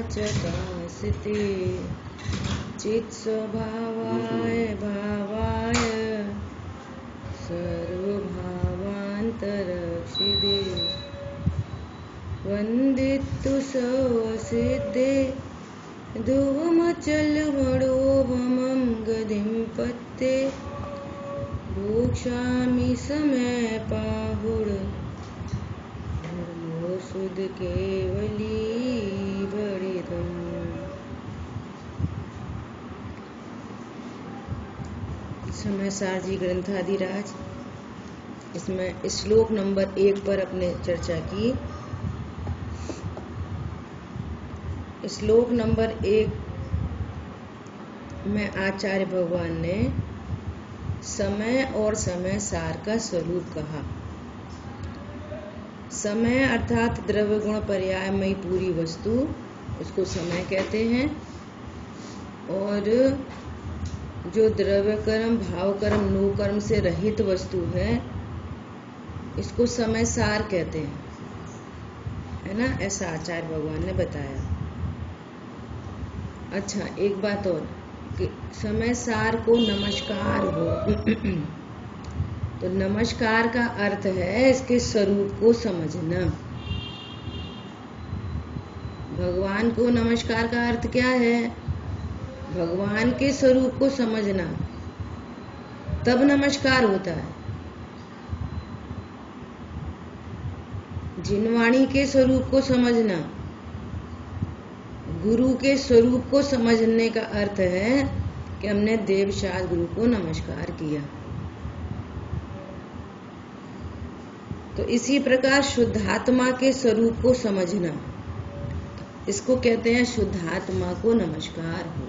चकास्ते चित्स्वभावाय भावाय सर्वभावान्तरक्षिदे वन्दितु सर्वसिद्धे ध्रुवमचलमणोभमं गतिं पत्ते भोक्ष्यामि समयपाहुड धर्मो सुध केवली भणितम्। समयसार जी ग्रंथाधिराज, इसमें श्लोक नंबर 1 पर अपने चर्चा की। श्लोक नंबर 1 में आचार्य भगवान ने समय और समय सार का स्वरूप कहा। समय अर्थात द्रव्य गुण पर्यायमयी पूरी वस्तु, उसको समय कहते हैं। और जो द्रव्य कर्म भाव कर्म नो कर्म से रहित वस्तु है, इसको समय सार कहते हैं, है ना। ऐसा आचार्य भगवान ने बताया। अच्छा, एक बात और कि समय सार को नमस्कार हो तो नमस्कार का अर्थ है इसके स्वरूप को समझना। भगवान को नमस्कार का अर्थ क्या है? भगवान के स्वरूप को समझना, तब नमस्कार होता है। जिनवाणी के स्वरूप को समझना, गुरु के स्वरूप को समझने का अर्थ है कि हमने देवशाद गुरु को नमस्कार किया। तो इसी प्रकार शुद्धात्मा के स्वरूप को समझना, इसको कहते हैं शुद्धात्मा को नमस्कार हो।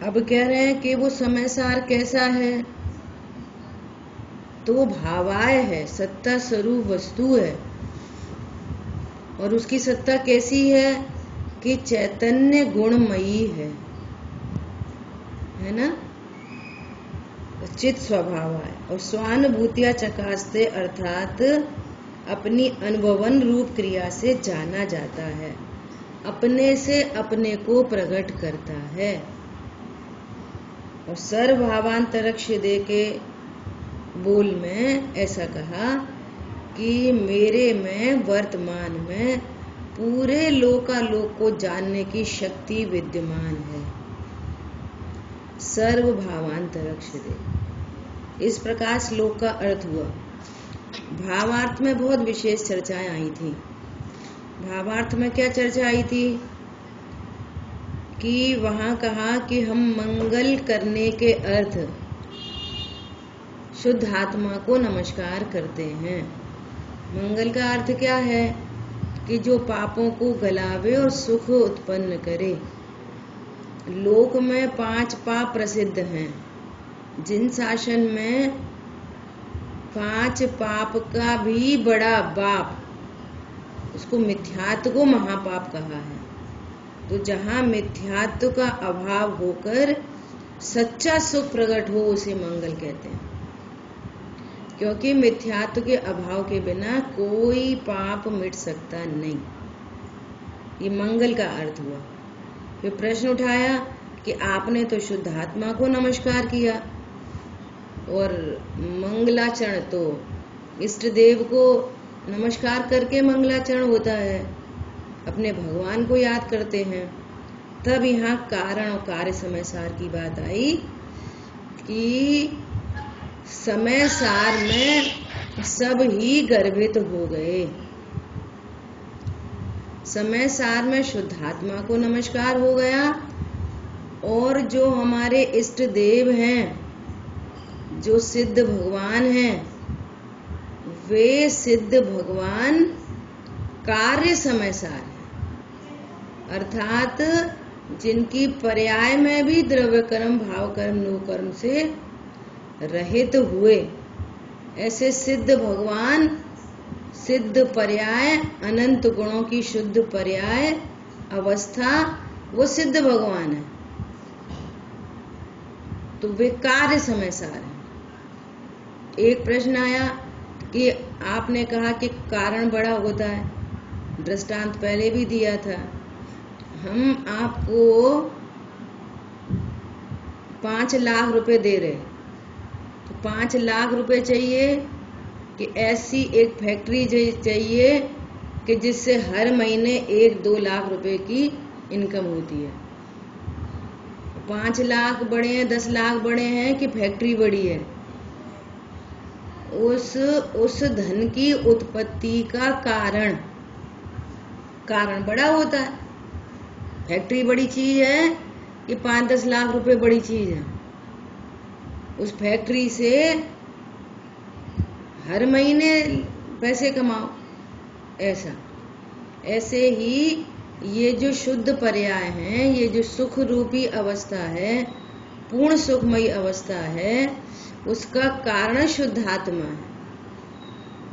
अब कह रहे हैं कि वो समय सार कैसा है? तो वो भावाय है, सत्ता स्वरूप वस्तु है। और उसकी सत्ता कैसी है कि चैतन्य गुणमयी है ना। चित स्वभाव है और स्वानुभूतिया चकास्ते अर्थात अपनी अनुभवन रूप क्रिया से जाना जाता है, अपने से अपने को प्रकट करता है। और सर्वभावांतरक्षिदे के बोल में ऐसा कहा कि मेरे में वर्तमान में पूरे लोकालोक को जानने की शक्ति विद्यमान है। सर्वभावांतरक्षिदे, इस प्रकार श्लोक का अर्थ हुआ। भावार्थ में बहुत विशेष चर्चाएं आई थी। भावार्थ में क्या चर्चा आई थी कि वहां कहा कि हम मंगल करने के अर्थ शुद्ध आत्मा को नमस्कार करते हैं। मंगल का अर्थ क्या है कि जो पापों को गलावे और सुख उत्पन्न करे। लोक में 5 पाप प्रसिद्ध हैं। जिन शासन में 5 पाप का भी बड़ा बाप, उसको मिथ्यात्व को महापाप कहा है। तो जहाँ मिथ्यात्व का अभाव होकर सच्चा सुख प्रकट हो, उसे मंगल कहते हैं। क्योंकि मिथ्यात्व के अभाव के बिना कोई पाप मिट सकता नहीं। ये मंगल का अर्थ हुआ। फिर प्रश्न उठाया कि आपने तो शुद्ध आत्मा को नमस्कार किया और मंगलाचरण तो इष्ट देव को नमस्कार करके मंगलाचरण होता है, अपने भगवान को याद करते हैं। तब यहाँ कारण और कार्य समय सार की बात आई कि समय सार में सब ही गर्भित हो गए। समय सार में शुद्धात्मा को नमस्कार हो गया और जो हमारे इष्ट देव हैं, जो सिद्ध भगवान हैं, वे सिद्ध भगवान कार्य समय सार है। अर्थात जिनकी पर्याय में भी द्रव्य कर्म भाव कर्म नो कर्म से रहित हुए, ऐसे सिद्ध भगवान, सिद्ध पर्याय, अनंत गुणों की शुद्ध पर्याय अवस्था, वो सिद्ध भगवान है। तो वे कार्य समय सार है। एक प्रश्न आया कि आपने कहा कि कारण बड़ा होता है, दृष्टांत पहले भी दिया था। हम आपको 5 लाख रुपए दे रहे, तो 5 लाख रुपए चाहिए कि ऐसी एक फैक्ट्री चाहिए कि जिससे हर महीने 1-2 लाख रुपए की इनकम होती है। 5 लाख बड़े हैं, 10 लाख बड़े हैं कि फैक्ट्री बड़ी है, उस धन की उत्पत्ति का कारण बड़ा होता है। फैक्ट्री बड़ी चीज है कि 5-10 लाख रुपए बड़ी चीज है। उस फैक्ट्री से हर महीने पैसे कमाओ, ऐसे ही ये जो शुद्ध पर्याय हैं, ये जो सुख रूपी अवस्था है, पूर्ण सुखमयी अवस्था है, उसका कारण शुद्धात्मा है।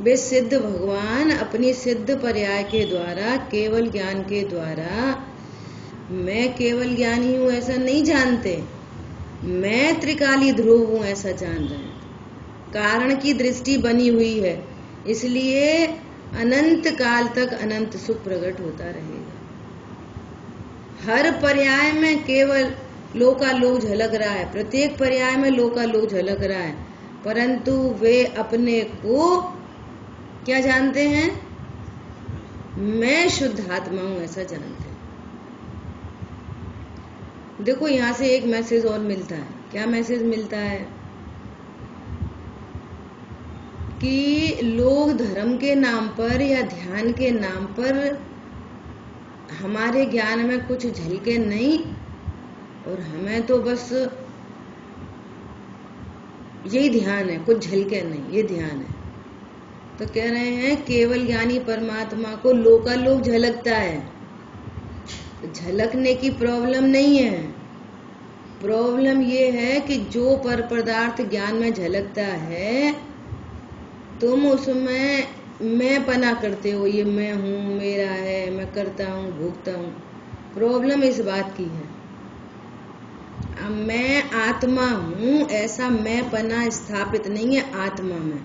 वे सिद्ध भगवान अपनी सिद्ध पर्याय के द्वारा, केवल ज्ञान के द्वारा, मैं केवल ज्ञानी हूं ऐसा नहीं जानते, मैं त्रिकाली ध्रुव हूं ऐसा जान रहे हैं। कारण की दृष्टि बनी हुई है, इसलिए अनंत काल तक अनंत सुख प्रकट होता रहेगा। हर पर्याय में केवल लोकालोक झलक रहा है, प्रत्येक पर्याय में लोकालोक झलक रहा है, परंतु वे अपने को क्या जानते हैं? मैं शुद्ध आत्मा हूं ऐसा जानते हैं। देखो यहां से एक मैसेज और मिलता है। क्या मैसेज मिलता है? कि लोग धर्म के नाम पर या ध्यान के नाम पर हमारे ज्ञान में कुछ झलके नहीं, और हमें तो बस यही ध्यान है, कुछ झलके नहीं, ये ध्यान है। तो कह रहे हैं केवल ज्ञानी परमात्मा को लोकालोक झलकता है। झलकने की प्रॉब्लम नहीं है, प्रॉब्लम ये है कि जो पर पदार्थ ज्ञान में झलकता है, तुम उसमें मैं पना करते हो, ये मैं हूं, मेरा है, मैं करता हूं, भोगता हूं। प्रॉब्लम इस बात की है, मैं आत्मा हूं ऐसा मैं पना स्थापित नहीं है आत्मा में।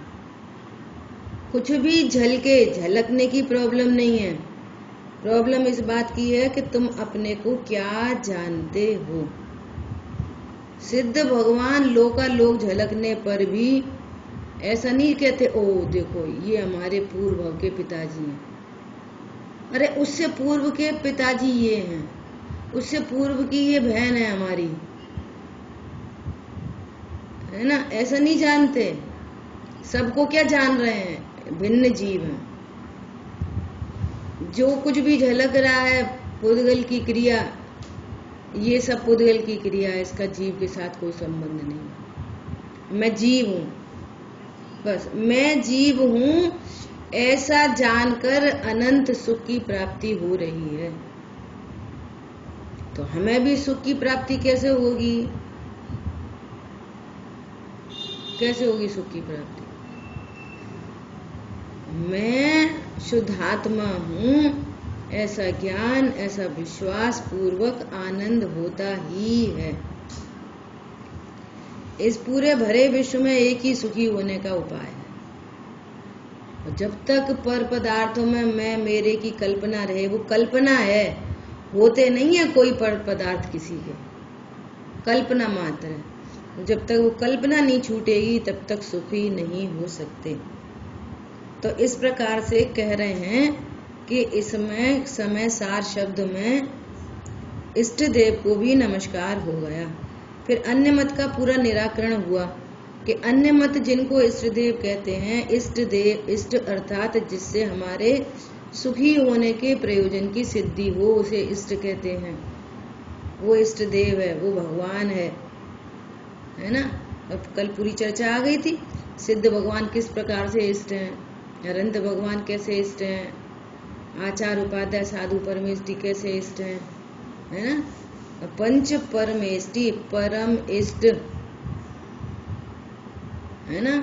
कुछ भी झलकने की प्रॉब्लम नहीं है, प्रॉब्लम इस बात की है कि तुम अपने को क्या जानते हो। सिद्ध भगवान लोकालोक झलकने पर भी ऐसा नहीं कहते, ओ देखो ये हमारे पूर्व भव के पिताजी हैं, अरे उससे पूर्व के पिताजी ये हैं, उससे पूर्व की ये बहन है हमारी, है ना। ऐसा नहीं जानते। सबको क्या जान रहे हैं? भिन्न जीव हैं। जो कुछ भी झलक रहा है पुद्गल की क्रिया, ये सब पुद्गल की क्रिया है, इसका जीव के साथ कोई संबंध नहीं। मैं जीव हूं, बस मैं जीव हूं ऐसा जानकर अनंत सुख की प्राप्ति हो रही है। तो हमें भी सुख की प्राप्ति कैसे होगी? कैसे होगी सुख की प्राप्ति? मैं शुद्धात्मा हूं ऐसा ज्ञान, ऐसा विश्वास पूर्वक आनंद होता ही है। इस पूरे भरे विश्व में एक ही सुखी होने का उपाय है। और जब तक पर पदार्थों में मैं मेरे की कल्पना रहे, वो कल्पना है, होते नहीं है कोई पर पदार्थ किसी के, कल्पना मात्र है। जब तक वो कल्पना नहीं छूटेगी तब तक सुखी नहीं हो सकते। तो इस प्रकार से कह रहे हैं कि इसमें समय सार शब्द में इष्ट देव को भी नमस्कार हो गया। फिर अन्य मत का पूरा निराकरण हुआ कि अन्य मत जिनको इष्ट देव कहते हैं, इष्ट देव, इष्ट अर्थात जिससे हमारे सुखी होने के प्रयोजन की सिद्धि हो, उसे इष्ट कहते हैं। वो इष्ट देव है, वो भगवान है ना। अब कल पूरी चर्चा आ गई थी, सिद्ध भगवान किस प्रकार से इष्ट हैं, अनंत भगवान कैसे इष्ट हैं, आचार्य उपाध्याय साधु परमेष्टि कैसे इष्ट हैं, है ना। पंच परमेष्टि परम इष्ट, है ना।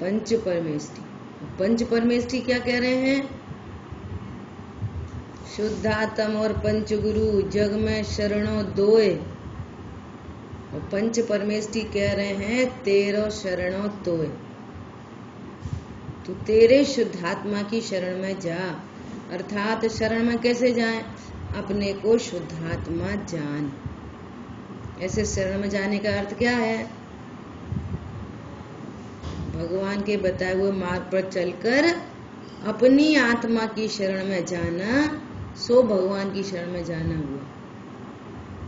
पंच परमेष्टि, पंच परमेष्टि क्या कह रहे हैं? शुद्धात्म और पंच गुरु जग में शरणों दोए। और पंच परमेष्टि कह रहे हैं 13 शरणों तोय। तो तेरे शुद्धात्मा की शरण में जा। अर्थात शरण में कैसे जाएं? अपने को शुद्धात्मा जान। ऐसे शरण में जाने का अर्थ क्या है? भगवान के बताए हुए मार्ग पर चलकर अपनी आत्मा की शरण में जाना, सो भगवान की शरण में जाना हुआ,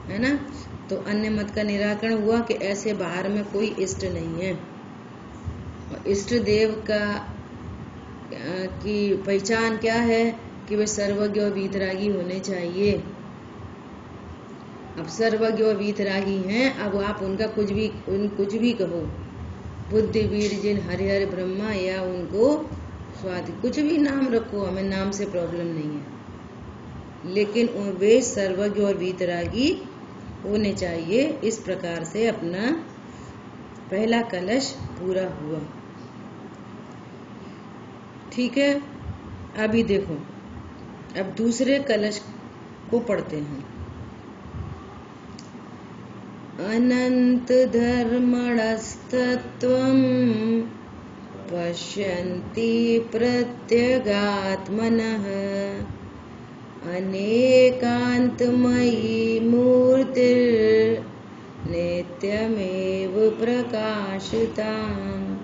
है ना। तो अन्य मत का निराकरण हुआ कि ऐसे बाहर में कोई इष्ट नहीं है। और इष्ट देव की पहचान क्या है? कि वे सर्वज्ञ और वीतरागी होने चाहिए। अब सर्वज्ञ और वीतरागी हैं, अब आप उनका कुछ भी कहो, बुद्धि वीर जिन हरिहर ब्रह्मा, या उनको स्वाति, कुछ भी नाम रखो, हमें नाम से प्रॉब्लम नहीं है, लेकिन वे सर्वज्ञ और वीतरागी होने चाहिए। इस प्रकार से अपना पहला कलश पूरा हुआ। ठीक है, अभी देखो, अब दूसरे कलश को पढ़ते हैं। अनंत धर्मणस्तत्वं पश्यन्ति प्रत्यगात्मनः, अनेकांतमयी मूर्तिर्नित्यमेव प्रकाशिताम्।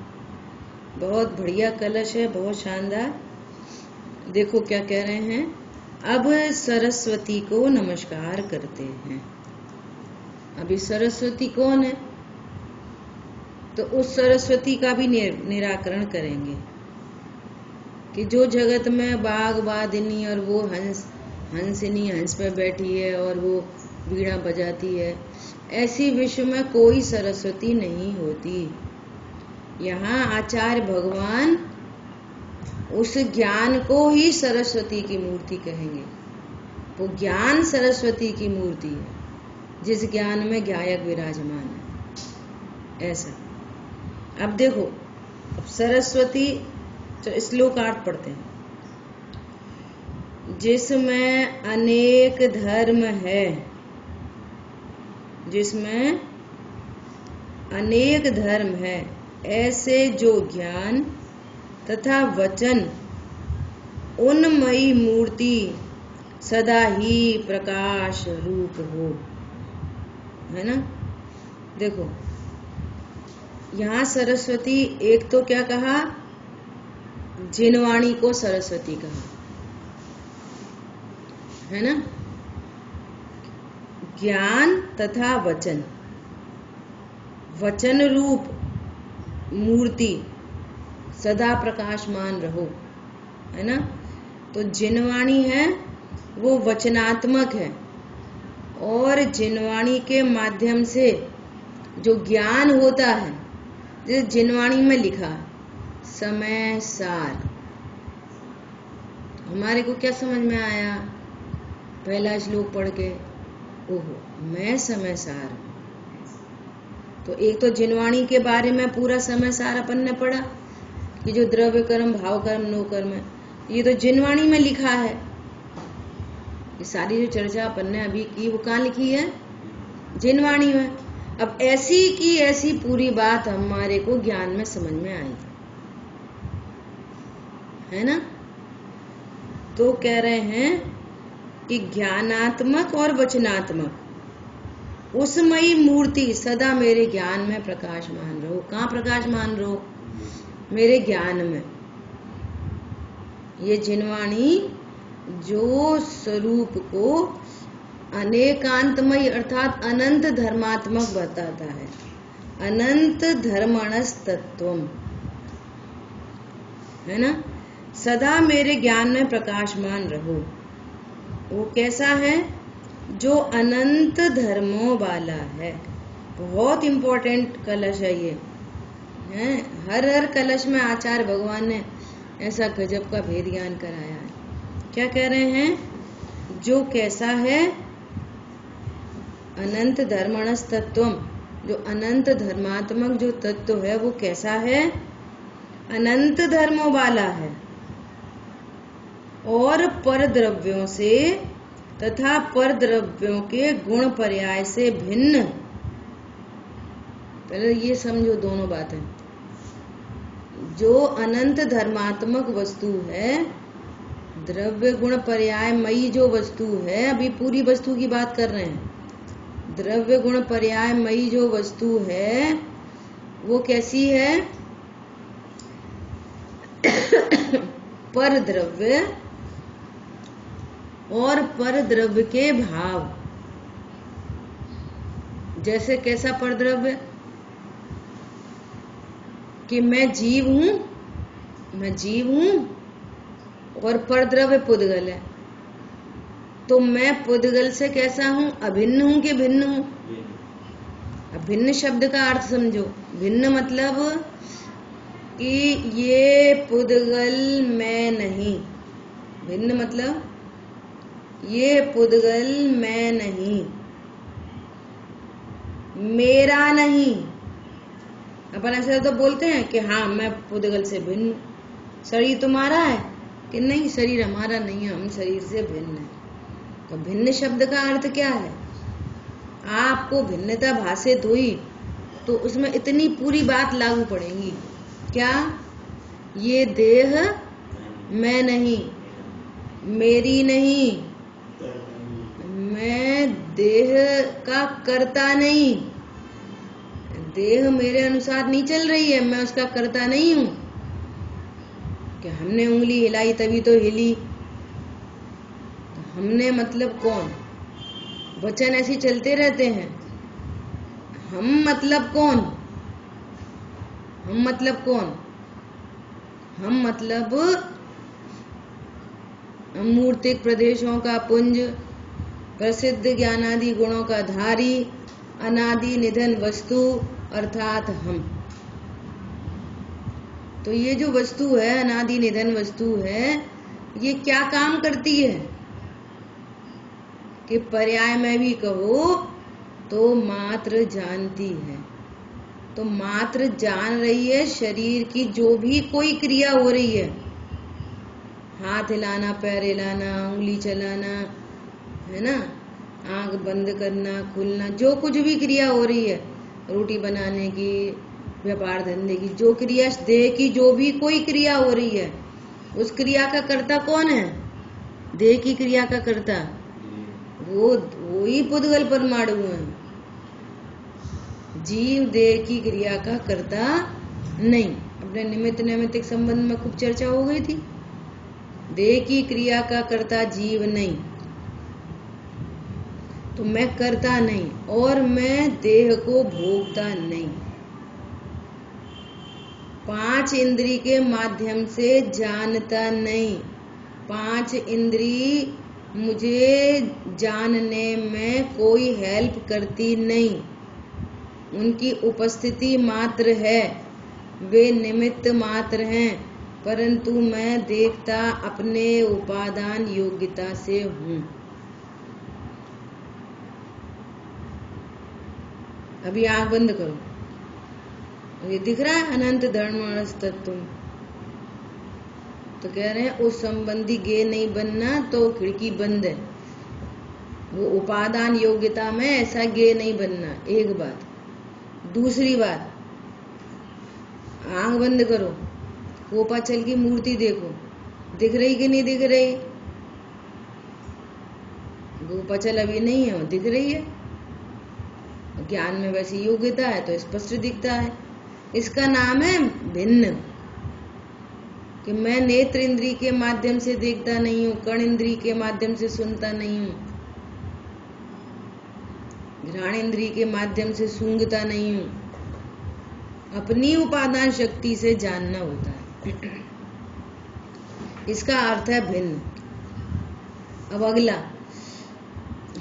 बहुत बढ़िया कलश है, बहुत शानदार। देखो क्या कह रहे हैं। अब सरस्वती को नमस्कार करते हैं। अभी सरस्वती कौन है? तो उस सरस्वती का भी निराकरण करेंगे कि जो जगत में बाघ बाधिनी और वो हंसिनी हंस पे बैठी है और वो वीणा बजाती है, ऐसी विश्व में कोई सरस्वती नहीं होती। यहाँ आचार्य भगवान उस ज्ञान को ही सरस्वती की मूर्ति कहेंगे। वो ज्ञान सरस्वती की मूर्ति है, जिस ज्ञान में गायक विराजमान है। ऐसा अब देखो, अब सरस्वती, तो श्लोकार्थ पढ़ते हैं। जिसमें अनेक धर्म है, जिसमें अनेक धर्म है, ऐसे जो ज्ञान तथा वचन उन्मयी मूर्ति सदा ही प्रकाश रूप हो, है ना। देखो यहाँ सरस्वती, एक तो क्या कहा, जिनवाणी को सरस्वती कहा, है ना। ज्ञान तथा वचन, वचन रूप मूर्ति सदा प्रकाशमान रहो, है ना। तो जिनवाणी है वो वचनात्मक है, और जिनवाणी के माध्यम से जो ज्ञान होता है, जैसे जिनवाणी में लिखा समय सार, हमारे को क्या समझ में आया पहला श्लोक पढ़ के? ओहो, मैं समय सार। तो एक तो जिनवाणी के बारे में पूरा समय सार अपन ने पढ़ा कि जो द्रव्य कर्म, भाव कर्म, नो कर्म है, ये तो जिनवाणी में लिखा है। ये सारी जो चर्चा अपन ने अभी की वो कहाँ लिखी है? जिनवाणी में। अब ऐसी की ऐसी पूरी बात हमारे को ज्ञान में समझ में आई, है ना। तो कह रहे हैं कि ज्ञानात्मक और वचनात्मक उसमयी मूर्ति सदा मेरे ज्ञान में प्रकाशमान रहो। कहाँ प्रकाशमान रहो? मेरे ज्ञान में। ये जिनवाणी जो स्वरूप को अनेकांतमय अर्थात अनंत धर्मात्मक बताता है। अनंत धर्मणस तत्वम, है ना। सदा मेरे ज्ञान में प्रकाशमान रहो। वो कैसा है? जो अनंत धर्मों वाला है। बहुत इंपॉर्टेंट कलश है ये, है। हर कलश में आचार्य भगवान ने ऐसा गजब का भेद ज्ञान कराया है। क्या कह रहे हैं? जो कैसा है? अनंत धर्मणस तत्वम, जो अनंत धर्मात्मक जो तत्व है वो कैसा है? अनंत धर्मों वाला है और पर द्रव्यों से तथा पर द्रव्यों के गुण पर्याय से भिन्न। पहले ये समझो दोनों बातें। जो अनंत धर्मात्मक वस्तु है, द्रव्य गुण पर्यायमयी जो वस्तु है, अभी पूरी वस्तु की बात कर रहे हैं, द्रव्य गुण पर्यायमयी जो वस्तु है वो कैसी है? पर द्रव्य और पर द्रव्य के भाव। जैसे कैसा पर द्रव्य? कि मैं जीव हूं और पर द्रव्य पुद्गल है, तो मैं पुद्गल से कैसा हूं? अभिन्न हूं कि भिन्न हूं? अब भिन्न शब्द का अर्थ समझो। भिन्न मतलब कि ये पुद्गल मैं नहीं। भिन्न मतलब ये पुद्गल मैं नहीं, मेरा नहीं। अपन ऐसे तो बोलते हैं कि हाँ मैं पुद्गल से भिन्न। शरीर तुम्हारा है कि नहीं? शरीर हमारा नहीं है, हम शरीर से भिन्न है। तो भिन्न शब्द का अर्थ क्या है? आपको भिन्नता भाषित हुई तो उसमें इतनी पूरी बात लागू पड़ेगी। क्या? ये देह मैं नहीं, मेरी नहीं, मैं देह का कर्ता नहीं, देह मेरे अनुसार नहीं चल रही है, मैं उसका कर्ता नहीं हूं। कि हमने उंगली हिलाई तभी तो हिली, तो हमने मतलब कौन? वचन ऐसे चलते रहते हैं। हम मतलब कौन? हम मतलब कौन? हम मतलब मूर्तिक प्रदेशों का पुंज, प्रसिद्ध ज्ञानादि गुणों का धारी, अनादि निधन वस्तु अर्थात हम। तो ये जो वस्तु है, अनादि निधन वस्तु है, ये क्या काम करती है? कि पर्याय में भी कहो तो मात्र जानती है। तो मात्र जान रही है शरीर की जो भी कोई क्रिया हो रही है, हाथ हिलाना, पैर हिलाना, उंगली चलाना, है ना, आंख बंद करना, खुलना, जो कुछ भी क्रिया हो रही है, रोटी बनाने की, व्यापार धंधे की, जो क्रिया देह की जो भी कोई क्रिया हो रही है, उस क्रिया का कर्ता कौन है? देह की क्रिया का कर्ता वो ही पुद्गल परमाणु है। जीव देह की क्रिया का कर्ता नहीं। अपने निमित्त नैमित्तिक संबंध में खूब चर्चा हो गई थी। देह की क्रिया का कर्ता जीव नहीं, तो मैं करता नहीं और मैं देह को भोगता नहीं। पांच इंद्री के माध्यम से जानता नहीं। पांच इंद्री मुझे जानने में कोई हेल्प करती नहीं, उनकी उपस्थिति मात्र है, वे निमित्त मात्र हैं, परंतु मैं देखता अपने उपादान योग्यता से हूं। अभी आंख बंद करो, ये दिख रहा है अनंत धर्मस्तत्व। तो कह रहे हैं उस संबंधी गे नहीं बनना, तो खिड़की बंद है। वो उपादान योग्यता में ऐसा गे नहीं बनना, एक बात। दूसरी बात, आंख बंद करो, गोपाचल की मूर्ति देखो, दिख रही कि नहीं दिख रही? गोपाचल अभी नहीं है, वो दिख रही है। ज्ञान में वैसी योग्यता है तो स्पष्ट दिखता है। इसका नाम है भिन्न। कि मैं नेत्र इंद्री के माध्यम से देखता नहीं हूं, कर्ण इंद्री के माध्यम से सुनता नहीं हूं, घ्राण इंद्री के माध्यम से सूंघता नहीं हूं, अपनी उपादान शक्ति से जानना होता है। इसका अर्थ है भिन्न। अब अगला,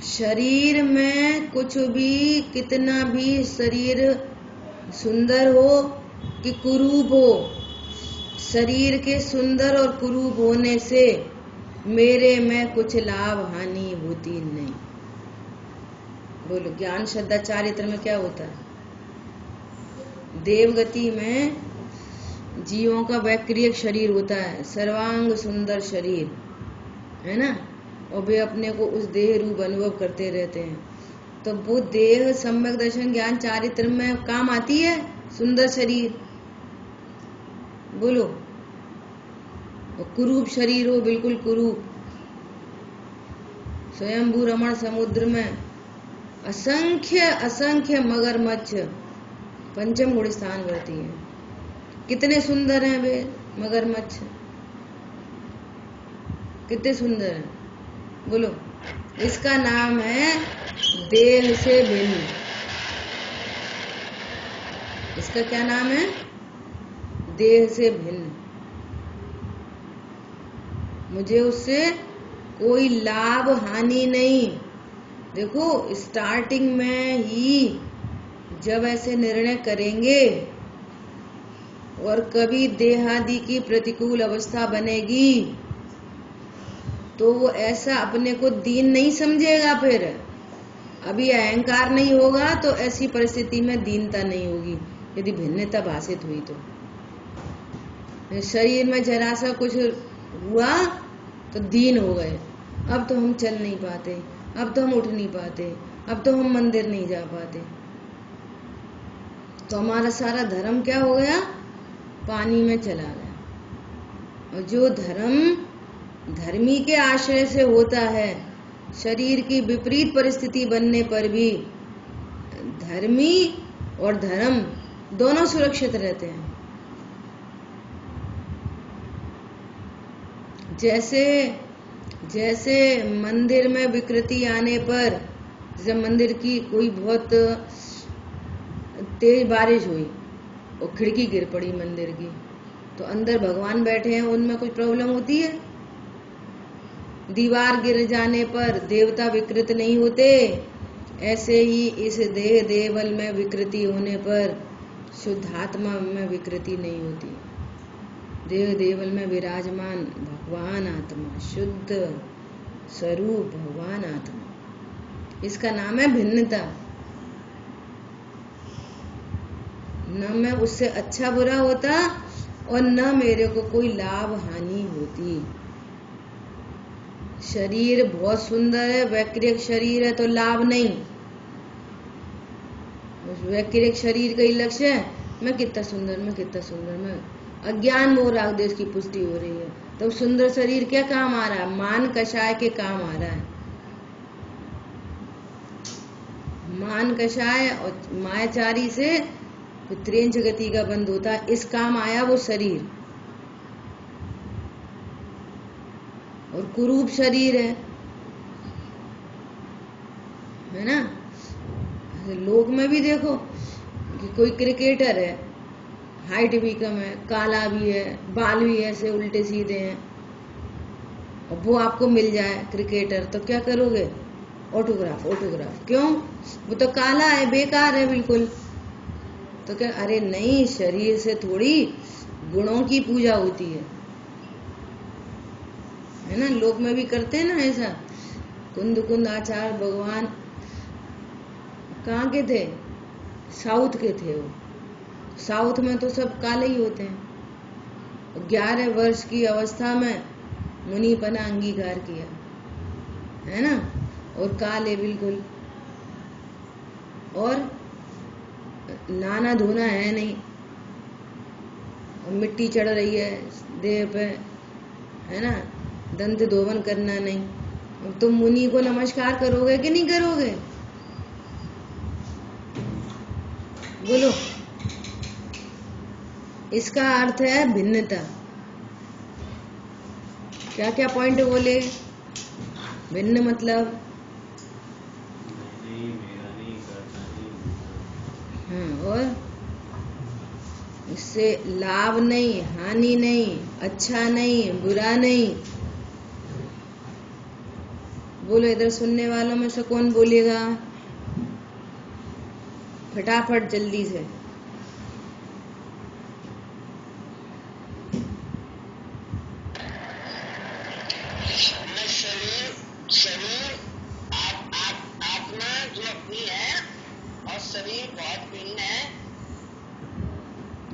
शरीर में कुछ भी, कितना भी शरीर सुंदर हो कि कुरूप हो, शरीर के सुंदर और कुरूप होने से मेरे में कुछ लाभ हानि होती नहीं। बोलो, ज्ञान श्रद्धा चारित्र में क्या होता है? देवगति में जीवों का वैक्रियक शरीर होता है, सर्वांग सुंदर शरीर, है ना, और वे अपने को उस देह रूप अनुभव करते रहते हैं। तो वो देह सम्यक दर्शन ज्ञान चारित्र में काम आती है, सुंदर शरीर। बोलो। और कुरूप शरीर हो, बिल्कुल कुरूप। स्वयंभू रमण समुद्र में असंख्य असंख्य मगरमच्छ पंचम गुण स्थान करती है। कितने सुंदर हैं वे मगरमच्छ, कितने सुंदर हैं। बोलो। इसका नाम है देह से भिन्न। इसका क्या नाम है? देह से भिन्न। मुझे उससे कोई लाभ हानि नहीं। देखो, स्टार्टिंग में ही जब ऐसे निर्णय करेंगे और कभी देहादि की प्रतिकूल अवस्था बनेगी तो वो ऐसा अपने को दीन नहीं समझेगा। फिर अभी अहंकार नहीं होगा तो ऐसी परिस्थिति में दीनता नहीं होगी। यदि भिन्नता भाषित हुई तो शरीर में जरा सा कुछ हुआ तो दीन हो गए। अब तो हम चल नहीं पाते, अब तो हम उठ नहीं पाते, अब तो हम मंदिर नहीं जा पाते। तो हमारा सारा धर्म क्या हो गया? पानी में चला गया। और जो धर्म धर्मी के आश्रय से होता है, शरीर की विपरीत परिस्थिति बनने पर भी धर्मी और धर्म दोनों सुरक्षित रहते हैं। जैसे जैसे मंदिर में विकृति आने पर, जब मंदिर की कोई बहुत तेज बारिश हुई और खिड़की गिर पड़ी मंदिर की, तो अंदर भगवान बैठे हैं, उनमें कुछ प्रॉब्लम होती है? दीवार गिर जाने पर देवता विकृत नहीं होते। ऐसे ही इस देह देवल में विकृति होने पर शुद्धात्मा में विकृति नहीं होती। देह देवल में विराजमान भगवान आत्मा, शुद्ध स्वरूप भगवान आत्मा, इसका नाम है भिन्नता। न मैं उससे अच्छा बुरा होता और न मेरे को कोई लाभ हानि होती। शरीर बहुत सुंदर है, वैकृत शरीर है तो लाभ नहीं। उस वैकृत शरीर का ही लक्ष्य है मैं कितना सुंदर, मैं कितना सुंदर, मैं अज्ञान मोह राग देश की पुष्टि हो रही है। तो सुंदर शरीर क्या काम आ रहा है? मान कषाय के काम आ रहा है। मान कषाय और मायाचारी से त्रेंच गति का बंद होता है, इस काम आया वो शरीर। और कुरूप शरीर है ना। लोक में भी देखो कि कोई क्रिकेटर है, हाइट भी कम है, काला भी है, बाल भी ऐसे उल्टे सीधे हैं, और वो आपको मिल जाए क्रिकेटर, तो क्या करोगे? Autograph autograph. क्यों? वो तो काला है, बेकार है बिल्कुल। तो क्या? अरे नहीं, शरीर से थोड़ी गुणों की पूजा होती है ना। लोक में भी करते हैं ना ऐसा। कुंद कुंद आचार्य भगवान कहाँ के थे? साउथ के थे वो। साउथ में तो सब काले ही होते हैं। 11 वर्ष की अवस्था में मुनिपना अंगीकार किया है ना, और काले बिल्कुल। और नाना धोना है नहीं, और मिट्टी चढ़ रही है देह पे, है ना, दंत धोवन करना नहीं। अब तुम मुनि को नमस्कार करोगे कि नहीं करोगे? बोलो। इसका अर्थ है भिन्नता। क्या क्या पॉइंट बोले? भिन्न मतलब और इससे लाभ नहीं, हानि नहीं, अच्छा नहीं, बुरा नहीं। बोलो, इधर सुनने वालों में से कौन बोलेगा? फटाफट जल्दी से। शरीर आत्मा जो अपनी है और शरीर बहुत भिन्न है।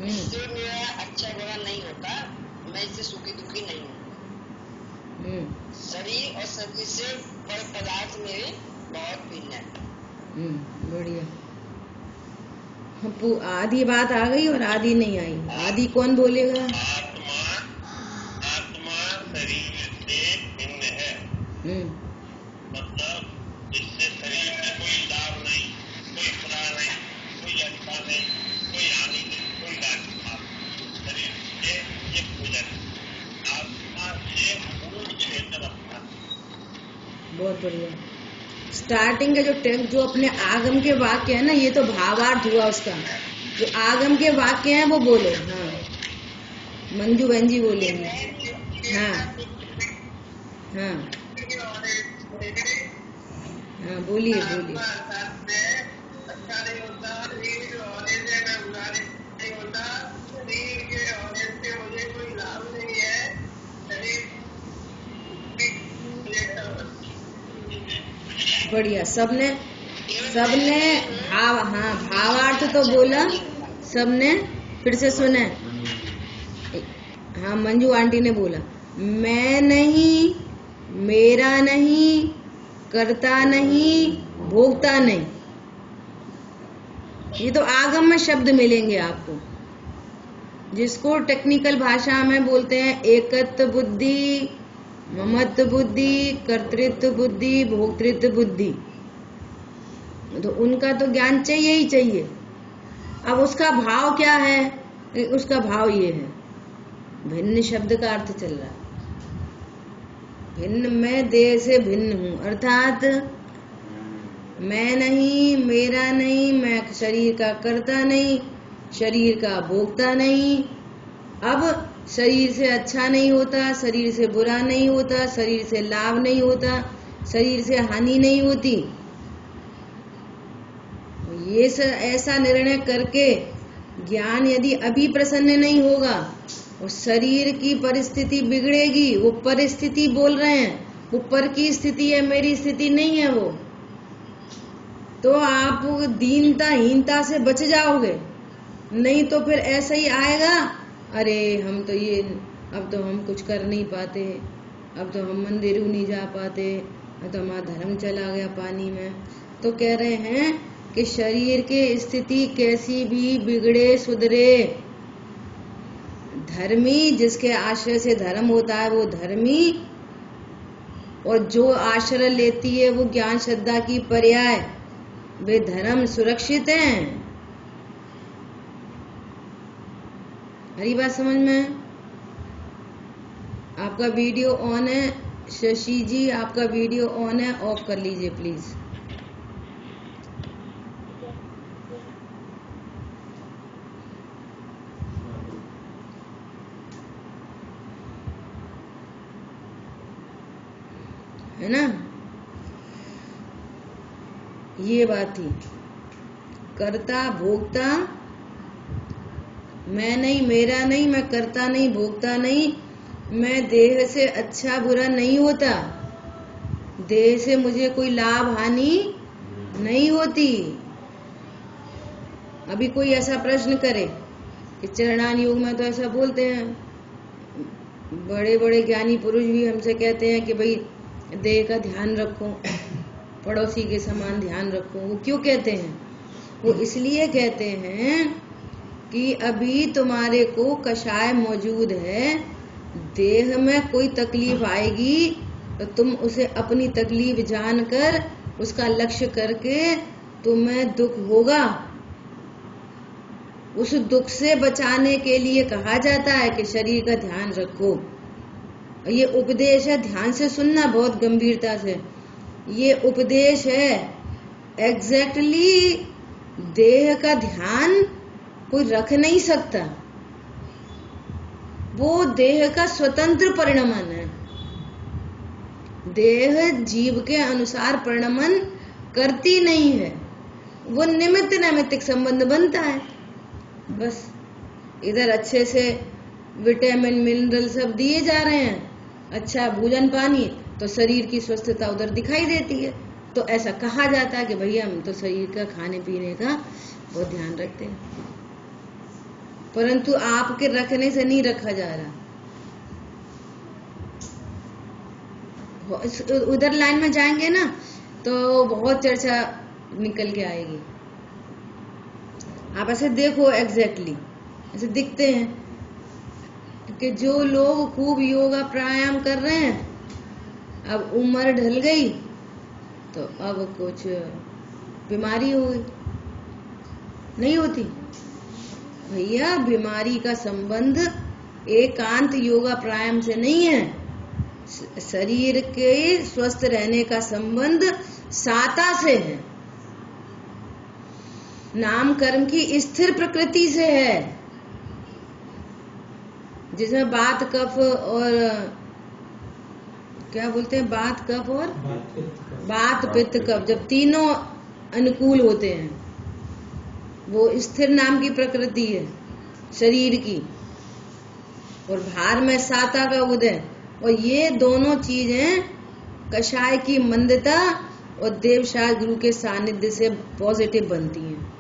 इससे मेरा अच्छा बुरा नहीं होता, मैं इससे सुखी दुखी नहीं हूँ। शरीर और शरीर से पर पदार्थ मेरे बहुत भिन्न है। बढ़िया। आधी बात आ गई और आधी नहीं आई। आधी कौन बोलेगा? बहुत बढ़िया। स्टार्टिंग का जो अपने आगम के वाक्य है ना, ये तो भावार्थ हुआ उसका। जो आगम के वाक्य हैं वो बोलो। हाँ, मंजू बहन जी बोलेंगे। हाँ हाँ हाँ, बोलिए बोलिए। बढ़िया। सबने भाव, हाँ, भावार्थ तो बोला सबने। फिर से सुने। हाँ, मंजू आंटी ने बोला, मैं नहीं, मेरा नहीं, करता नहीं, भोगता नहीं। ये तो आगम में शब्द मिलेंगे आपको, जिसको टेक्निकल भाषा में बोलते हैं एकत्व बुद्धि, ममत्व बुद्धि, कर्तृत्व बुद्धि, भोक्तृत्व बुद्धि। तो उनका तो ज्ञान चाहिए ही चाहिए। अब उसका भाव क्या है? उसका भाव ये है, भिन्न शब्द का अर्थ चल रहा है। भिन्न, मैं देह से भिन्न हूं, अर्थात मैं नहीं, मेरा नहीं, मैं शरीर का करता नहीं, शरीर का भोगता नहीं। अब शरीर से अच्छा नहीं होता, शरीर से बुरा नहीं होता, शरीर से लाभ नहीं होता, शरीर से हानि नहीं होती। ये ऐसा निर्णय करके ज्ञान यदि अभी प्रसन्न नहीं होगा, और शरीर की परिस्थिति बिगड़ेगी। वो परिस्थिति बोल रहे हैं, ऊपर की स्थिति है, मेरी स्थिति नहीं है वो। तो आप दीनता हीनता से बच जाओगे। नहीं तो फिर ऐसा ही आएगा, अरे हम तो ये, अब तो हम कुछ कर नहीं पाते, अब तो हम मंदिर नहीं जा पाते, अब तो हमारा धर्म चला गया पानी में। तो कह रहे हैं कि शरीर की स्थिति कैसी भी बिगड़े सुधरे, धर्मी जिसके आश्रय से धर्म होता है वो धर्मी, और जो आश्रय लेती है वो ज्ञान श्रद्धा की पर्याय, वे धर्म सुरक्षित हैं। हरी बात समझ में? आपका वीडियो ऑन है शशि जी, आपका वीडियो ऑन है, ऑफ कर लीजिए प्लीज। है ना? ये बात थी। कर्ता भोक्ता, मैं नहीं, मेरा नहीं, मैं करता नहीं, भोगता नहीं। मैं देह से अच्छा बुरा नहीं होता, देह से मुझे कोई लाभ हानि नहीं होती। अभी कोई ऐसा प्रश्न करे कि चरणान योग में तो ऐसा बोलते हैं, बड़े बड़े ज्ञानी पुरुष भी हमसे कहते हैं कि भाई देह का ध्यान रखो, पड़ोसी के समान ध्यान रखो। वो क्यों कहते हैं? वो इसलिए कहते हैं कि अभी तुम्हारे को कषाय मौजूद है, देह में कोई तकलीफ आएगी तो तुम उसे अपनी तकलीफ जानकर उसका लक्ष्य करके तुम्हें दुख होगा। उस दुख से बचाने के लिए कहा जाता है कि शरीर का ध्यान रखो। ये उपदेश है, ध्यान से सुनना बहुत गंभीरता से। ये उपदेश है, एग्जैक्टली देह का ध्यान कोई रख नहीं सकता, वो देह का स्वतंत्र परिणमन है। देह जीव के अनुसार परिणमन करती नहीं है, वो निमित्त नैमित्तिक संबंध बनता है बस। इधर अच्छे से विटामिन मिनरल सब दिए जा रहे हैं, अच्छा भोजन पानी, तो शरीर की स्वस्थता उधर दिखाई देती है। तो ऐसा कहा जाता है कि भैया हम तो शरीर का खाने पीने का बहुत ध्यान रखते हैं, परंतु आपके रखने से नहीं रखा जा रहा। उधर लाइन में जाएंगे ना तो बहुत चर्चा निकल के आएगी। आप ऐसे देखो, एग्जैक्टली ऐसे दिखते हैं कि जो लोग खूब योगा प्राणायाम कर रहे हैं, अब उम्र ढल गई तो अब कुछ बीमारी हो गई, नहीं होती। भैया बीमारी का संबंध एकांत योगा प्राणायाम से नहीं है, शरीर के स्वस्थ रहने का संबंध साता से है, नाम कर्म की स्थिर प्रकृति से है, जिसमें बात कफ और क्या बोलते हैं, बात कफ और बात पित्त कफ, जब तीनों अनुकूल होते हैं, वो स्थिर नाम की प्रकृति है शरीर की, और भार में साता का उदय। और ये दोनों चीजें कषाय की मंदता और देवशास्त्र गुरु के सानिध्य से पॉजिटिव बनती हैं।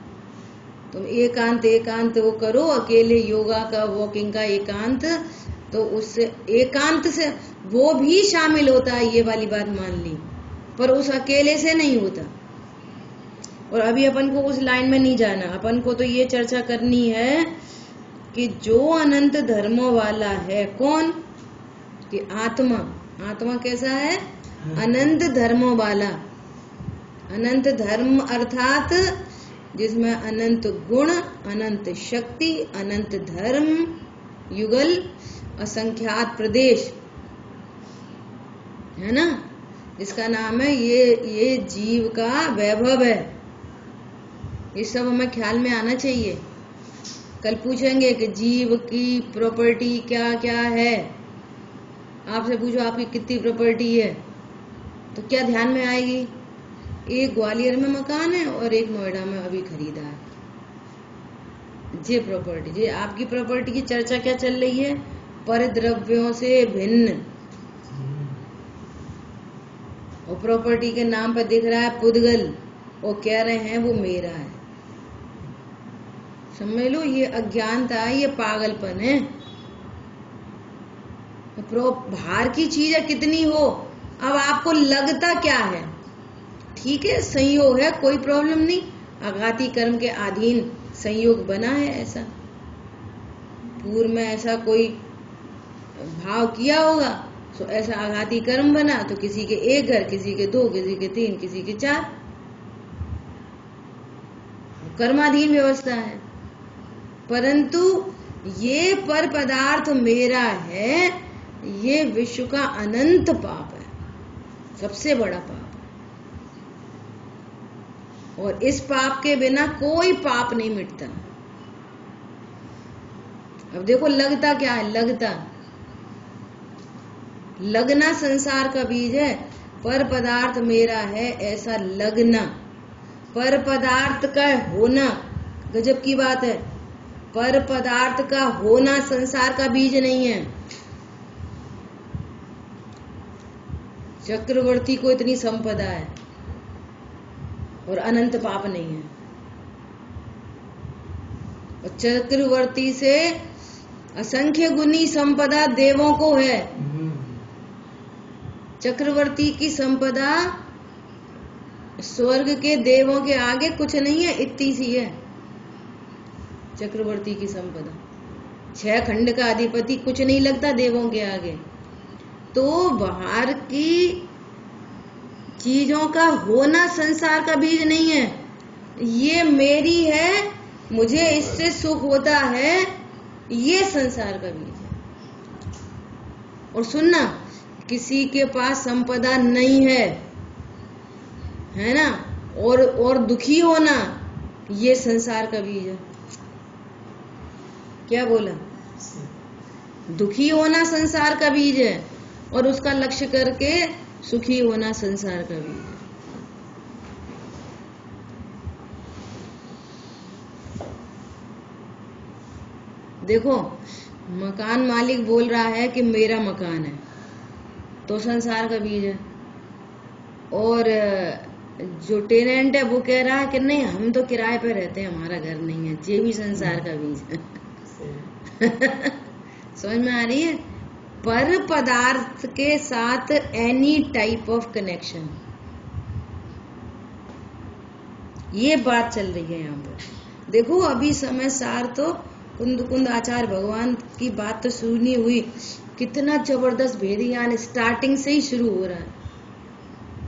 तुम एकांत वो करो, अकेले योगा का, वॉकिंग का एकांत, तो उससे एकांत से वो भी शामिल होता है, ये वाली बात मान ली, पर उस अकेले से नहीं होता। और अभी अपन को उस लाइन में नहीं जाना, अपन को तो ये चर्चा करनी है कि जो अनंत धर्मों वाला है कौन, कि आत्मा। आत्मा कैसा है? अनंत धर्मों वाला। अनंत धर्म अर्थात जिसमें अनंत गुण, अनंत शक्ति, अनंत धर्म, युगल, असंख्यात प्रदेश है ना, जिसका नाम है ये जीव का वैभव है। ये सब हमें ख्याल में आना चाहिए। कल पूछेंगे कि जीव की प्रॉपर्टी क्या क्या है, आपसे पूछो आपकी कितनी प्रॉपर्टी है, तो क्या ध्यान में आएगी? एक ग्वालियर में मकान है और एक नोएडा में अभी खरीदा है। ये प्रॉपर्टी, ये आपकी प्रॉपर्टी की चर्चा क्या चल रही है? परद्रव्यों से भिन्न। और प्रॉपर्टी के नाम पर दिख रहा है पुद्गल, और कह रहे हैं वो मेरा है। समझ लो, ये अज्ञानता है, ये पागलपन है। भार की चीज है कितनी हो, अब आपको लगता क्या है? ठीक है, संयोग है, कोई प्रॉब्लम नहीं, आघाती कर्म के अधीन संयोग बना है। ऐसा पूर्व में ऐसा कोई भाव किया होगा, तो ऐसा आघाती कर्म बना, तो किसी के एक घर, किसी के दो, किसी के तीन, किसी के चार, कर्माधीन व्यवस्था है। परंतु ये पर पदार्थ मेरा है, ये विश्व का अनंत पाप है, सबसे बड़ा पाप है। और इस पाप के बिना कोई पाप नहीं मिटता। अब देखो लगता क्या है? लगना संसार का बीज है। पर पदार्थ मेरा है ऐसा लगना, पर पदार्थ का होना, गजब की बात है। पर पदार्थ का होना संसार का बीज नहीं है। चक्रवर्ती को इतनी संपदा है और अनंत पाप नहीं है। और चक्रवर्ती से असंख्य गुनी संपदा देवों को है। चक्रवर्ती की संपदा स्वर्ग के देवों के आगे कुछ नहीं है, इतनी सी है चक्रवर्ती की संपदा। 6 खंड का अधिपति कुछ नहीं लगता देवों के आगे। तो बाहर की चीजों का होना संसार का बीज नहीं है। ये मेरी है, मुझे इससे सुख होता है, ये संसार का बीज है। और सुनना, किसी के पास संपदा नहीं है ना, और दुखी होना, ये संसार का बीज है। क्या बोला? दुखी होना संसार का बीज है, और उसका लक्ष्य करके सुखी होना संसार का बीज है। देखो, मकान मालिक बोल रहा है कि मेरा मकान है, तो संसार का बीज है। और जो टेनेंट है वो कह रहा है कि नहीं, हम तो किराए पे रहते हैं, हमारा घर नहीं है, ये भी संसार का बीज है। समझ में आ रही है? पर पदार्थ के साथ एनी टाइप ऑफ कनेक्शन, ये बात चल रही है यहाँ पर। देखो, अभी समय सार तो कुंद आचार्य भगवान की बात तो शुरू नहीं हुई, कितना जबरदस्त भेद ज्ञान स्टार्टिंग से ही शुरू हो रहा है।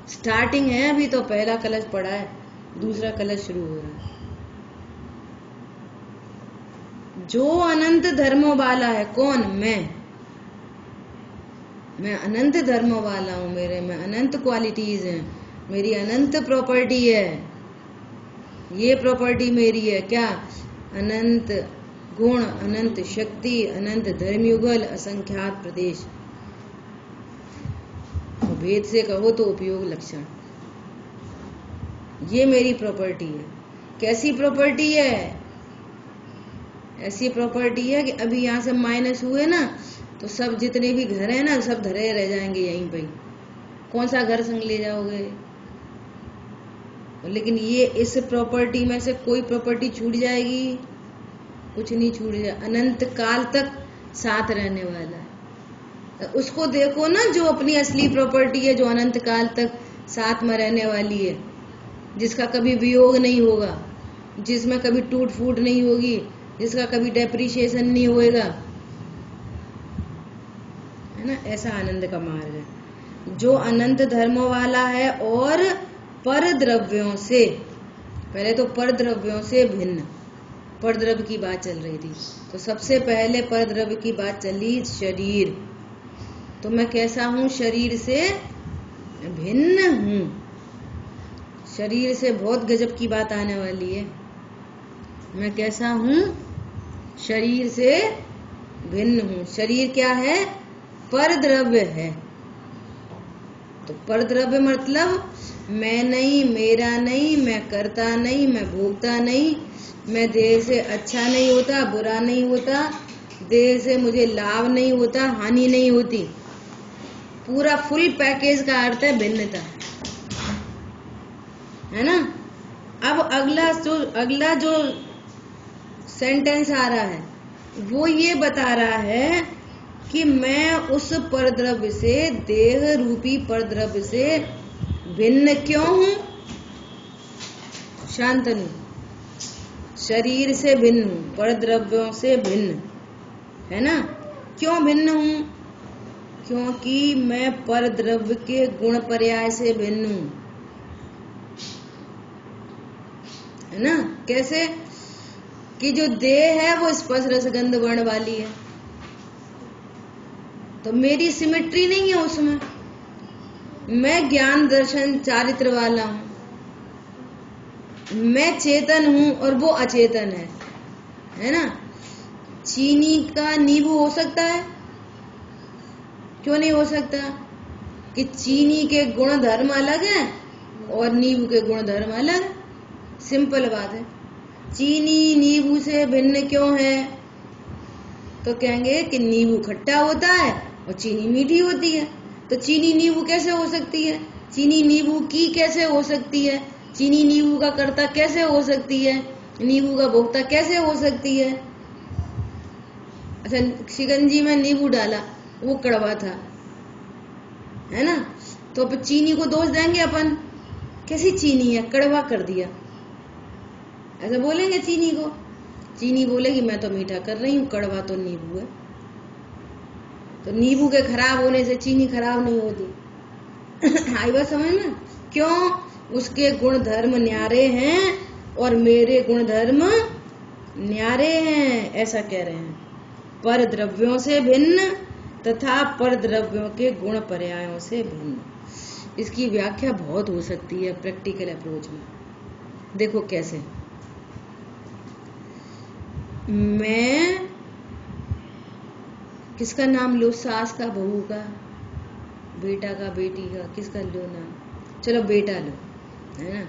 स्टार्टिंग है अभी, तो पहला कलश पड़ा है, दूसरा कलश शुरू हो रहा है। जो अनंत धर्मों वाला है कौन? मैं। मैं अनंत धर्म वाला हूँ, मेरे में अनंत क्वालिटीज हैं, मेरी अनंत प्रॉपर्टी है, ये प्रॉपर्टी मेरी है। क्या? अनंत गुण, अनंत शक्ति, अनंत धर्मयुगल, असंख्यात प्रदेश। भेद से कहो तो उपयोग लक्षण, ये मेरी प्रॉपर्टी है। कैसी प्रॉपर्टी है? ऐसी प्रॉपर्टी है कि अभी यहाँ से माइनस हुए ना तो सब जितने भी घर हैं ना सब धरे रह जाएंगे यहीं पे। कौन सा घर संग ले जाओगे? लेकिन ये इस प्रॉपर्टी में से कोई प्रॉपर्टी छूट जाएगी? कुछ नहीं छूट जाए, अनंत काल तक साथ रहने वाला है। तो उसको देखो ना, जो अपनी असली प्रॉपर्टी है, जो अनंत काल तक साथ में रहने वाली है, जिसका कभी वियोग नहीं होगा, जिसमें कभी टूट फूट नहीं होगी, जिसका कभी डेप्रिशिएशन नहीं होएगा, है ना। ऐसा आनंद का मार्ग है जो अनंत धर्म वाला है और पर द्रव्यों से, पहले तो पर द्रव्यों से भिन्न, पर द्रव्य की बात चल रही थी। तो सबसे पहले पर द्रव्य की बात चली शरीर। तो मैं कैसा हूं? शरीर से भिन्न हूं। शरीर से बहुत गजब की बात आने वाली है। मैं कैसा हूं? शरीर से भिन्न हूं। शरीर क्या है? पर द्रव्य है। तो पर द्रव्य मतलब मैं नहीं, मेरा नहीं, मैं करता नहीं, मैं भोगता नहीं, मैं देह से अच्छा नहीं होता, बुरा नहीं होता, देह से मुझे लाभ नहीं होता, हानि नहीं होती। पूरा फुल पैकेज का अर्थ है भिन्नता, है ना। अब अगला जो सेंटेंस आ रहा है वो ये बता रहा है कि मैं उस परद्रव्य से, देह रूपी परद्रव्य से भिन्न क्यों हूं? शांतनु, शरीर से भिन्न हूं, परद्रव्यों से भिन्न, है ना। क्यों भिन्न हूं? क्योंकि मैं परद्रव्य के गुण पर्याय से भिन्न हूं, है ना। कैसे? कि जो देह है वो स्पर्श रस गंध वर्ण वाली है, तो मेरी सिमेट्री नहीं है उसमें। मैं ज्ञान दर्शन चारित्र वाला हूं, मैं चेतन हूं और वो अचेतन है ना। चीनी का नींबू हो सकता है? क्यों नहीं हो सकता? कि चीनी के गुण धर्म अलग हैं और नींबू के गुण धर्म अलग। सिंपल बात है। चीनी नींबू से भिन्न क्यों है? तो कहेंगे कि नींबू खट्टा होता है और चीनी मीठी होती है। तो चीनी नींबू कैसे हो सकती है? चीनी नींबू की कैसे हो सकती है? चीनी नींबू का कर्ता कैसे हो सकती है? नींबू का भोक्ता कैसे हो सकती है? अच्छा, शिकंजी में नींबू डाला, वो कड़वा था, है ना। तो अब चीनी को दोष देंगे अपन, कैसी चीनी है, कड़वा कर दिया, ऐसा बोलेंगे चीनी को। चीनी बोलेगी मैं तो मीठा कर रही हूँ, कड़वा तो नींबू है। तो नींबू के खराब होने से चीनी खराब नहीं होती। आई बात समझ में? क्यों? उसके गुण धर्म न्यारे हैं और मेरे गुण धर्म न्यारे हैं, ऐसा कह रहे हैं। पर द्रव्यों से भिन्न तथा पर द्रव्यों के गुण पर्यायों से भिन्न। इसकी व्याख्या बहुत हो सकती है प्रैक्टिकल अप्रोच में। देखो कैसे। मैं किसका नाम लो? सास का, बहू का, बेटा का, बेटी का, किसका लो नाम? चलो बेटा लो, है ना।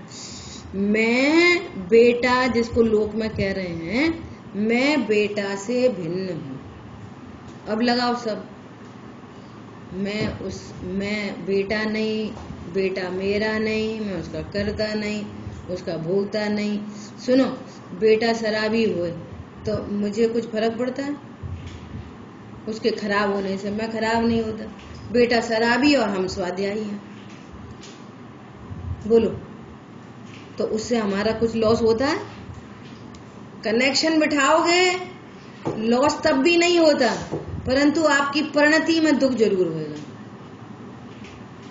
मैं बेटा, जिसको लोक में कह रहे हैं, मैं बेटा से भिन्न हूं। अब लगाओ सब। मैं बेटा नहीं, बेटा मेरा नहीं, मैं उसका करता नहीं, उसका भोगता नहीं। सुनो, बेटा शराबी हुए तो मुझे कुछ फर्क पड़ता है? उसके खराब होने से मैं खराब नहीं होता। बेटा शराबी और हम स्वाध्यायी हैं, बोलो, तो उससे हमारा कुछ लॉस होता है? कनेक्शन बिठाओगे, लॉस तब भी नहीं होता, परंतु आपकी परिणति में दुख जरूर होगा।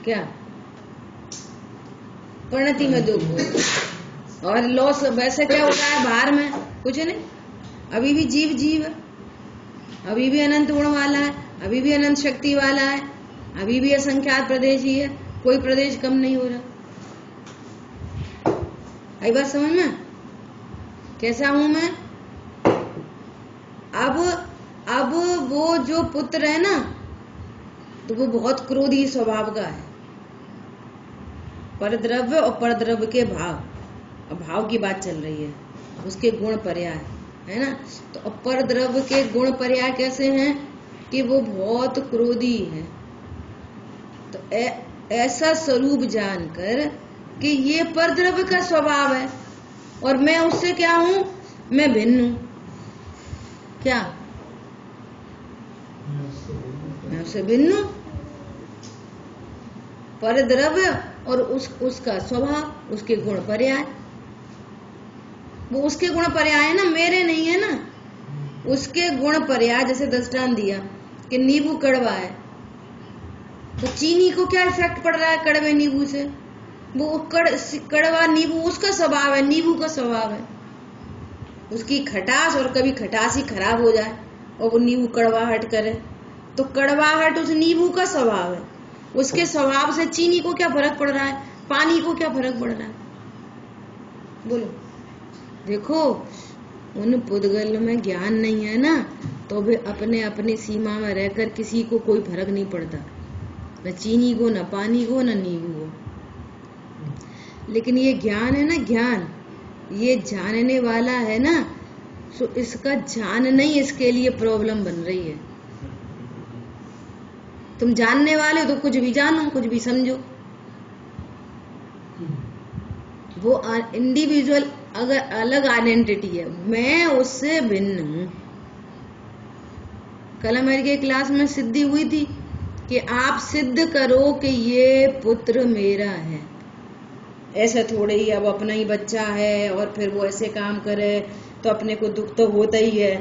क्या? परिणति में दुख होगा। और लॉस वैसे क्या होता है बाहर में? कुछ नहीं, अभी भी जीव है, अभी भी अनंत गुण वाला है, अभी भी अनंत शक्ति वाला है, अभी भी असंख्यात प्रदेश ही है, कोई प्रदेश कम नहीं हो रहा। आई बात समझ में? कैसा हूं मैं? अब वो जो पुत्र है ना, तो वो बहुत क्रोधी स्वभाव का है। परद्रव्य और परद्रव्य के भाव की बात चल रही है, उसके गुण पर्याय है ना। तो परद्रव्य के गुण पर्याय कैसे हैं कि वो बहुत क्रोधी है। तो ऐसा स्वरूप जानकर कि ये परद्रव्य का स्वभाव है और मैं उससे क्या हूं, मैं भिन्न हूं। क्या मैं उससे भिन्न हूं? परद्रव्य और उसका स्वभाव, उसके गुण पर्याय, वो उसके गुण पर्याय है ना, मेरे नहीं है ना। उसके गुण पर्याय, जैसे दृष्टांत दिया कि नींबू कड़वा है, तो चीनी को क्या इफेक्ट पड़ रहा है कड़वे नींबू से? वो कड़वा नींबू उसका स्वभाव है, नींबू का स्वभाव है, उसकी खटास, और कभी खटास ही खराब हो जाए और वो नींबू कड़वाहट करे, तो कड़वाहट उस नींबू का स्वभाव है। उसके स्वभाव से चीनी को क्या फर्क पड़ रहा है, पानी को क्या फर्क पड़ रहा है? बोलो। देखो, उन पुद्गल में ज्ञान नहीं है ना, तो भी अपने अपनी सीमा में रहकर किसी को कोई फर्क नहीं पड़ता, न चीनी को, न पानी को, न नींबू को। लेकिन ये ज्ञान है ना, ज्ञान ये जानने वाला है ना, तो इसका जान नहीं, इसके लिए प्रॉब्लम बन रही है। तुम जानने वाले हो तो कुछ भी जानो, कुछ भी समझो। वो इंडिविजुअल अगर अलग आइडेंटिटी है, मैं उससे भिन्न हूं। कल हमारी के क्लास में सिद्धि हुई थी कि आप सिद्ध करो कि ये पुत्र मेरा है। ऐसे थोड़े ही अब अपना ही बच्चा है और फिर वो ऐसे काम करे तो अपने को दुख तो होता ही है।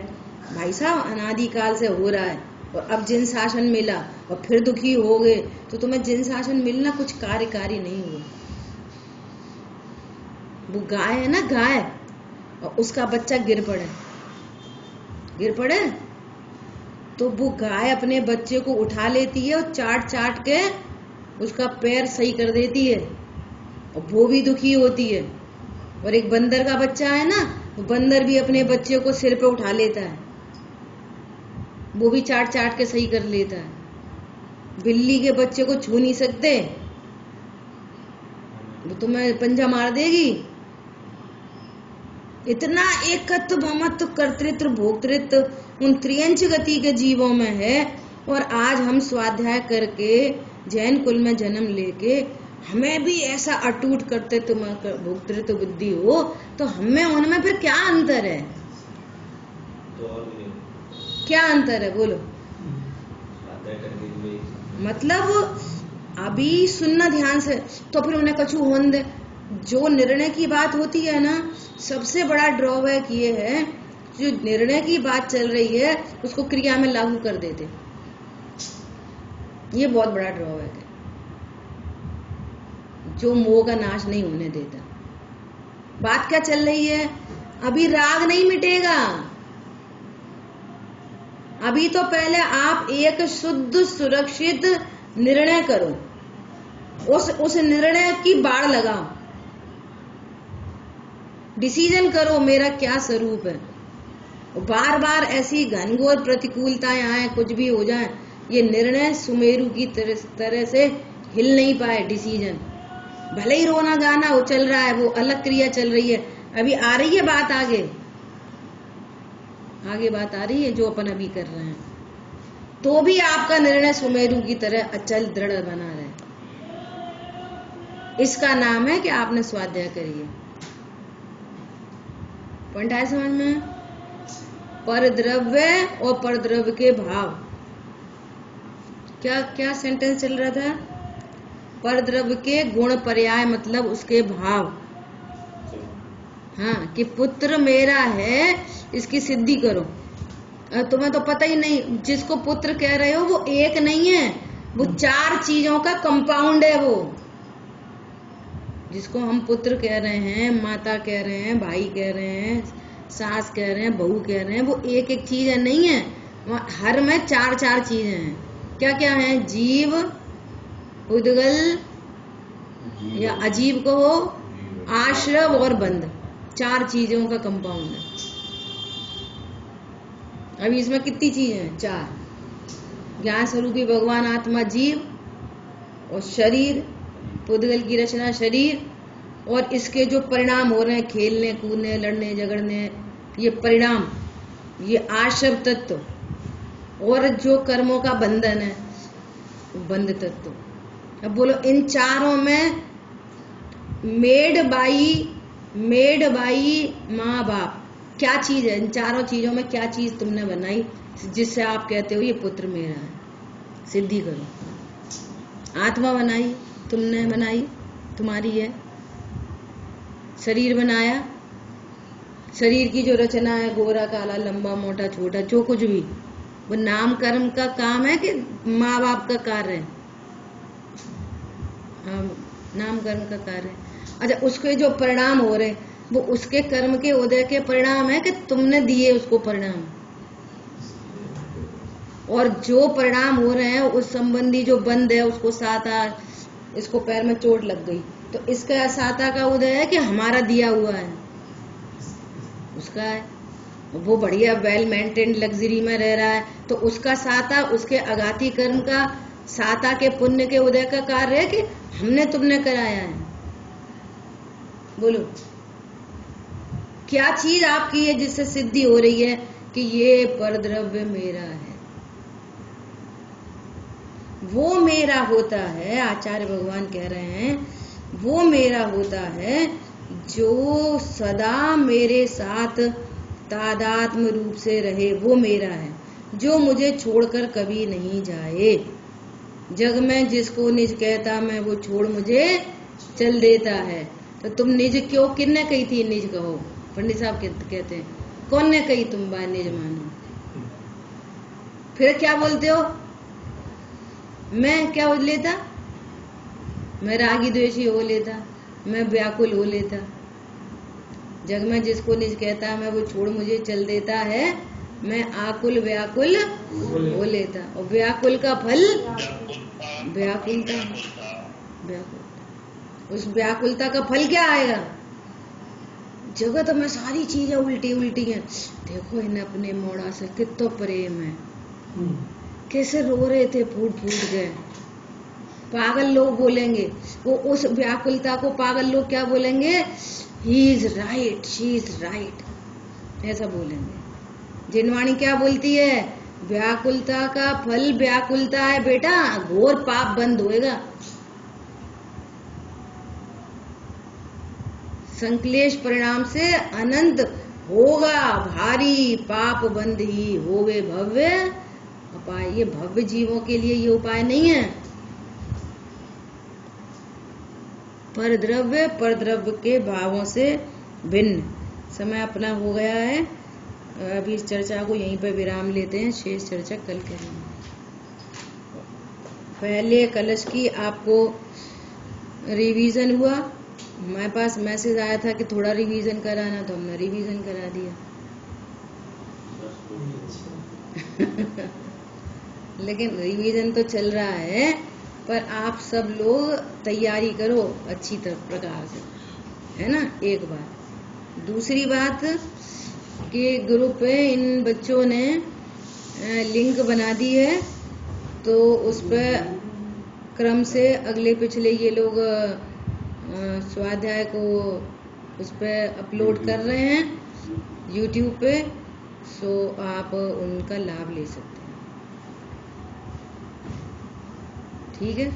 भाई साहब, अनादिकाल से हो रहा है, और अब जिन शासन मिला और फिर दुखी हो गए, तो तुम्हें जिन शासन मिलना कुछ कार्यकारी नहीं हुआ। वो गाय है ना, गाय, और उसका बच्चा गिर पड़े तो वो गाय अपने बच्चे को उठा लेती है और चाट चाट के उसका पैर सही कर देती है, और वो भी दुखी होती है। और एक बंदर का बच्चा है ना, वो बंदर भी अपने बच्चे को सिर पे उठा लेता है, वो भी चाट चाट के सही कर लेता है। बिल्ली के बच्चे को छू नहीं सकते, वो तुम्हें पंजा मार देगी। इतना एकत्व, ममत्व, कर्तृत्व, भोक्तृत्व उन त्रियंच गति के जीवों में है। और आज हम स्वाध्याय करके जैन कुल में जन्म लेके हमें भी ऐसा अटूट कर्तृत्व, भोक्तृत्व बुद्धि हो, तो हमें उनमें फिर क्या अंतर है? क्या अंतर है बोलो? मतलब अभी सुनना ध्यान से, तो फिर उन्हें कछु होने दे। जो निर्णय की बात होती है ना, सबसे बड़ा ड्रॉबैक ये है, जो निर्णय की बात चल रही है उसको क्रिया में लागू कर देते, ये बहुत बड़ा ड्रॉबैक है जो मोह का नाश नहीं होने देता। बात क्या चल रही है? अभी राग नहीं मिटेगा। अभी तो पहले आप एक शुद्ध सुरक्षित निर्णय करो, उस निर्णय की बाड़ लगाओ, डिसीजन करो मेरा क्या स्वरूप है। बार बार ऐसी घनघोर प्रतिकूलताएं आए, कुछ भी हो जाए, ये निर्णय सुमेरु की तरह से हिल नहीं पाए। डिसीजन भले ही रोना गाना वो चल रहा है, वो अलग क्रिया चल रही है, अभी आ रही है बात आगे बात आ रही है जो अपन अभी कर रहे हैं, तो भी आपका निर्णय सुमेरु की तरह अचल दृढ़ बना रहे। इसका नाम है कि आपने स्वाध्याय करिए। पॉइंट आया समझ में? परद्रव्य और परद्रव्य के भाव, क्या सेंटेंस चल रहा था? परद्रव्य के गुण पर्याय मतलब उसके भाव। हाँ, कि पुत्र मेरा है, इसकी सिद्धि करो। तुम्हें तो पता ही नहीं, जिसको पुत्र कह रहे हो वो एक नहीं है, वो 4 चीजों का कंपाउंड है। वो जिसको हम पुत्र कह रहे हैं, माता कह रहे हैं, भाई कह रहे हैं, सास कह रहे हैं, बहू कह रहे हैं, वो एक एक चीज नहीं है, हर में 4 चीजें हैं। क्या क्या है? जीव, उद्गल या अजीब कहो, आश्रव और बंध, 4 चीजों का कंपाउंड है। अभी इसमें कितनी चीजें हैं? 4। ज्ञान स्वरूपी भगवान आत्मा जीव, और शरीर, पुद्गल की रचना शरीर, और इसके जो परिणाम हो रहे हैं, खेलने कूदने लड़ने झगड़ने, ये परिणाम, ये आश्रव तत्व, और जो कर्मों का बंधन है, बंध तत्व। अब बोलो इन चारों में मेड बाई माँ बाप क्या चीज है? इन चारों चीजों में क्या चीज तुमने बनाई जिससे आप कहते हो ये पुत्र मेरा है? सिद्धि करो। आत्मा बनाई, तुमने बनाई, तुम्हारी है। शरीर बनाया, शरीर की जो रचना है, गोरा काला लंबा मोटा छोटा जो कुछ भी, वो नाम कर्म का काम है कि माँ बाप का कार्य है? नाम कर्म का कार्य है। अच्छा, उसके जो परिणाम हो रहे वो उसके कर्म के उदय के परिणाम है कि तुमने दिए उसको परिणाम? और जो परिणाम हो रहे हैं उस संबंधी जो बंद है, उसको साता, इसको पैर में चोट लग गई तो इसका साता का उदय है कि हमारा दिया हुआ है? उसका है। वो बढ़िया वेल मेंटेन्ड लग्जरी में रह रहा है तो उसका साता, उसके अघाती कर्म का साता के पुण्य के उदय का कार्य है कि हमने तुमने कराया है? बोलो क्या चीज आपकी है जिससे सिद्धि हो रही है कि ये परद्रव्य मेरा है? वो मेरा होता है, आचार्य भगवान कह रहे हैं, वो मेरा होता है जो सदा मेरे साथ तादात्म्य रूप से रहे, वो मेरा है। जो मुझे छोड़कर कभी नहीं जाए। जग में जिसको निज कहता मैं वो छोड़ मुझे चल देता है। तो तुम निज क्यों, किसने कही थी निज कहो? पंडित साहब कहते हैं कौन ने कही तुम बात निज मानो? फिर क्या बोलते हो? मैं क्या हो लेता? मैं रागी द्वेषी हो लेता, मैं व्याकुल हो लेता। जग में जिसको निज कहता मैं वो छोड़ मुझे चल देता है, मैं आकुल व्याकुल हो लेता। और व्याकुल का फल व्याकुलता। उस व्याकुलता का फल क्या आएगा? जगत में सारी चीजें उल्टी उल्टी हैं। देखो इन्हें अपने मोड़ा से कितना प्रेम है, कैसे रो रहे थे, फूट फूट गए। पागल लोग बोलेंगे, वो उस व्याकुलता को पागल लोग क्या बोलेंगे? He is right, she is right, ऐसा बोलेंगे। जिनवाणी क्या बोलती है? व्याकुलता का फल व्याकुलता है बेटा, घोर पाप बंद होएगा। संक्लेश परिणाम से अनंत होगा भारी पाप बंद ही होवे भव्य उपाय। ये भव्य जीवों के लिए ये उपाय नहीं है। परद्रव्य के भावों से भिन्न। समय अपना हो गया है, अभी इस चर्चा को यहीं पर विराम लेते हैं, शेष चर्चा कल करेंगे। पहले कलश की आपको रिवीजन हुआ, हमारे पास मैसेज आया था कि थोड़ा रिवीजन कराना, तो हमने रिवीजन करा दिया। लेकिन रिवीजन तो चल रहा है, पर आप सब लोग तैयारी करो अच्छी प्रकार से, है ना? एक बात। दूसरी बात कि ग्रुप पे इन बच्चों ने लिंक बना दी है, तो उस पर क्रम से अगले पिछले ये लोग स्वाध्याय को उस पर अपलोड कर रहे हैं YouTube पे, सो आप उनका लाभ ले सकते हैं। ठीक है?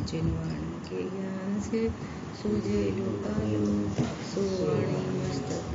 जिनवाणी के ज्ञान से सूझे लोकालो, सुवाणी मस्तक